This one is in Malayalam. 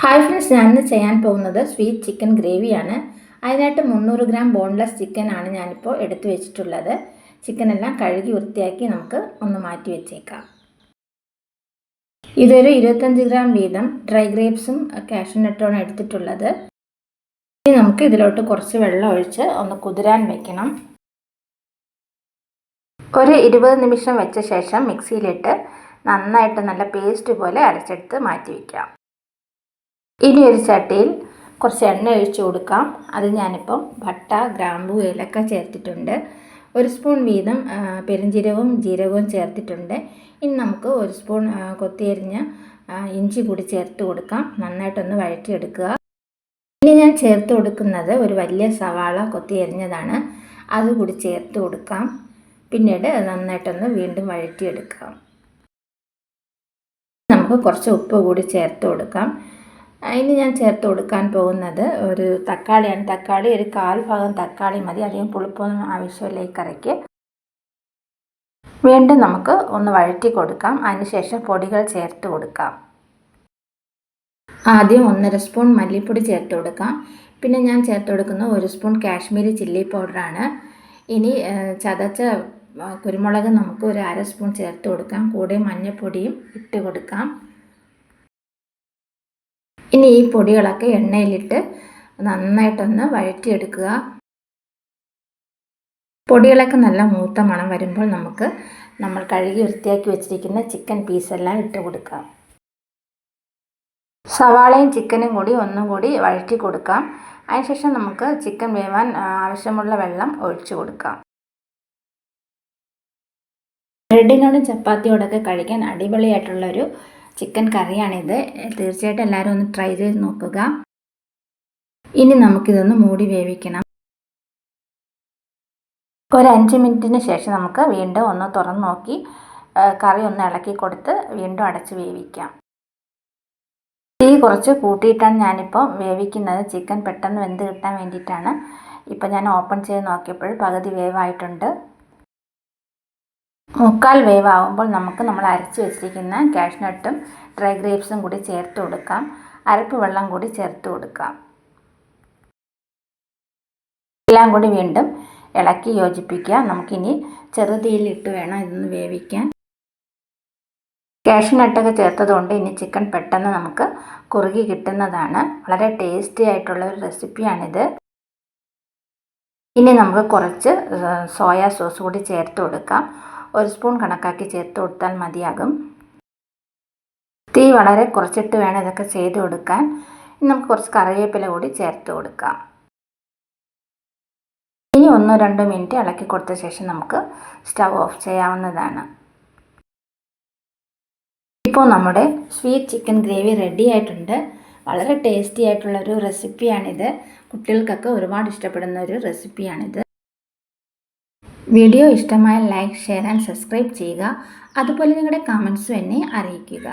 ഹായ് ഫ്രണ്ട്സ്, ഞാനിന്ന് ചെയ്യാൻ പോകുന്നത് സ്വീറ്റ് ചിക്കൻ ഗ്രേവിയാണ്. അതിനായിട്ട് 300 ഗ്രാം ബോൺലെസ് ചിക്കനാണ് ഞാനിപ്പോൾ എടുത്തു വെച്ചിട്ടുള്ളത്. ചിക്കനെല്ലാം കഴുകി വൃത്തിയാക്കി നമുക്ക് ഒന്ന് മാറ്റി വെച്ചേക്കാം. ഇതൊരു 25 ഗ്രാം വീതം ഡ്രൈ ഗ്രേപ്സും കാഷ്യൂനട്ടുമാണ് എടുത്തിട്ടുള്ളത്. ഇനി നമുക്ക് ഇതിലോട്ട് കുറച്ച് വെള്ളം ഒഴിച്ച് ഒന്ന് കുതിരാൻ വെക്കണം. ഒരു 20 നിമിഷം വെച്ച ശേഷം മിക്സിയിലിട്ട് നന്നായിട്ട് നല്ല പേസ്റ്റ് പോലെ അരച്ചെടുത്ത് മാറ്റി വയ്ക്കാം. ഇനി ഒരു ചട്ടിയിൽ കുറച്ച് എണ്ണ ഒഴിച്ച് കൊടുക്കാം. അത് ഞാനിപ്പം പട്ട, ഗ്രാമ്പൂ, ഏലക്ക ചേർത്തിട്ടുണ്ട്. 1 സ്പൂൺ വീതം പെരുംജീരകവും ജീരകവും ചേർത്തിട്ടുണ്ട്. ഇനി നമുക്ക് 1 സ്പൂൺ കൊത്തിയരിഞ്ഞ ഇഞ്ചി കൂടി ചേർത്ത് കൊടുക്കാം. നന്നായിട്ടൊന്ന് വഴറ്റിയെടുക്കുക. ഇനി ഞാൻ ചേർത്ത് കൊടുക്കുന്നത് ഒരു വലിയ സവാള കൊത്തിയരിഞ്ഞതാണ്. അതുകൂടി ചേർത്ത് കൊടുക്കാം. പിന്നീട് നന്നായിട്ടൊന്ന് വീണ്ടും വഴറ്റിയെടുക്കാം. നമുക്ക് കുറച്ച് ഉപ്പ് കൂടി ചേർത്ത് കൊടുക്കാം. ഇനി ഞാൻ ചേർത്ത് കൊടുക്കാൻ പോകുന്നത് ഒരു തക്കാളിയാണ്. തക്കാളി ഒരു 1/4 ഭാഗം തക്കാളി മതി, അധികം പുളിപ്പൊന്നും ആവശ്യമില്ല ഈ കറിക്ക്. വീണ്ടും നമുക്ക് ഒന്ന് വഴറ്റി കൊടുക്കാം. അതിനുശേഷം പൊടികൾ ചേർത്ത് കൊടുക്കാം. ആദ്യം 1.5 സ്പൂൺ മല്ലിപ്പൊടി ചേർത്ത് കൊടുക്കാം. പിന്നെ ഞാൻ ചേർത്ത് കൊടുക്കുന്ന 1 സ്പൂൺ കാശ്മീരി ചില്ലി പൗഡറാണ്. ഇനി ചതച്ച കുരുമുളക് നമുക്ക് ഒരു 1/2 സ്പൂൺ ചേർത്ത് കൊടുക്കാം. കൂടെ മഞ്ഞൾപ്പൊടിയും ഇട്ട് കൊടുക്കാം. ഇനി ഈ പൊടികളൊക്കെ എണ്ണയിലിട്ട് നന്നായിട്ടൊന്ന് വഴറ്റിയെടുക്കുക. പൊടികളൊക്കെ നല്ല മൂത്ത മണം വരുമ്പോൾ നമുക്ക് നമ്മൾ കഴുകി വൃത്തിയാക്കി വെച്ചിരിക്കുന്ന ചിക്കൻ പീസെല്ലാം ഇട്ട് കൊടുക്കാം. സവാളയും ചിക്കനും കൂടി ഒന്നും കൂടി വഴറ്റി കൊടുക്കാം. അതിനുശേഷം നമുക്ക് ചിക്കൻ വേവാൻ ആവശ്യമുള്ള വെള്ളം ഒഴിച്ചു കൊടുക്കാം. ബ്രെഡിനോടും ചപ്പാത്തിയോടൊക്കെ കഴിക്കാൻ അടിപൊളിയായിട്ടുള്ളൊരു ചിക്കൻ കറിയാണിത്. തീർച്ചയായിട്ടും എല്ലാവരും ഒന്ന് ട്രൈ ചെയ്ത് നോക്കുക. ഇനി നമുക്കിതൊന്ന് മൂടി വേവിക്കണം. ഒരു 5 മിനിറ്റിന് ശേഷം നമുക്ക് വീണ്ടും ഒന്ന് തുറന്ന് നോക്കി കറി ഒന്ന് ഇളക്കി കൊടുത്ത് വീണ്ടും അടച്ച് വേവിക്കാം. തീ കുറച്ച് കൂട്ടിയിട്ടാണ് ഞാനിപ്പോൾ വേവിക്കുന്നത്. ചിക്കൻ പെട്ടെന്ന് വെന്ത് കിട്ടാൻ വേണ്ടിയിട്ടാണ്. ഇപ്പോൾ ഞാൻ ഓപ്പൺ ചെയ്ത് നോക്കിയപ്പോൾ പകുതി വേവായിട്ടുണ്ട്. 3/4 വേവാകുമ്പോൾ നമുക്ക് നമ്മൾ അരച്ച് വെച്ചിരിക്കുന്ന കാഷ്നട്ടും ഡ്രൈ ഗ്രേപ്സും കൂടി ചേർത്ത് കൊടുക്കാം. അരപ്പ് വെള്ളം കൂടി ചേർത്ത് കൊടുക്കാം. എല്ലാം കൂടി വീണ്ടും ഇളക്കി യോജിപ്പിക്കുക. നമുക്കിനി ചെറുതീയിലിട്ട് വേണം ഇതൊന്ന് വേവിക്കാൻ. കാഷ്നട്ടൊക്കെ ചേർത്തതുകൊണ്ട് ഇനി ചിക്കൻ പെട്ടെന്ന് നമുക്ക് കുറുകി കിട്ടുന്നതാണ്. വളരെ ടേസ്റ്റി ആയിട്ടുള്ള ഒരു റെസിപ്പിയാണിത്. ഇനി നമുക്ക് കുറച്ച് സോയാ സോസ് കൂടി ചേർത്ത് കൊടുക്കാം. 1 സ്പൂൺ കണക്കാക്കി ചേർത്ത് കൊടുത്താൽ മതിയാകും. തീ വളരെ കുറച്ചിട്ട് വേണം ഇതൊക്കെ ചെയ്ത് കൊടുക്കാൻ. ഇനി നമുക്ക് കുറച്ച് കറിവേപ്പില കൂടി ചേർത്ത് കൊടുക്കാം. ഇനി 1-2 മിനിറ്റ് ഇളക്കി കൊടുത്ത ശേഷം നമുക്ക് സ്റ്റവ് ഓഫ് ചെയ്യാവുന്നതാണ്. ഇപ്പോൾ നമ്മുടെ സ്വീറ്റ് ചിക്കൻ ഗ്രേവി റെഡി ആയിട്ടുണ്ട്. വളരെ ടേസ്റ്റി ആയിട്ടുള്ളൊരു റെസിപ്പിയാണിത്. കുട്ടികൾക്കൊക്കെ ഒരുപാട് ഇഷ്ടപ്പെടുന്ന ഒരു റെസിപ്പിയാണിത്. വീഡിയോ ഇഷ്ടമായ ലൈക്ക്, ഷെയർ ആൻഡ് സബ്സ്ക്രൈബ് ചെയ്യുക. അതുപോലെ നിങ്ങളുടെ കമൻസും എന്നെ അറിയിക്കുക.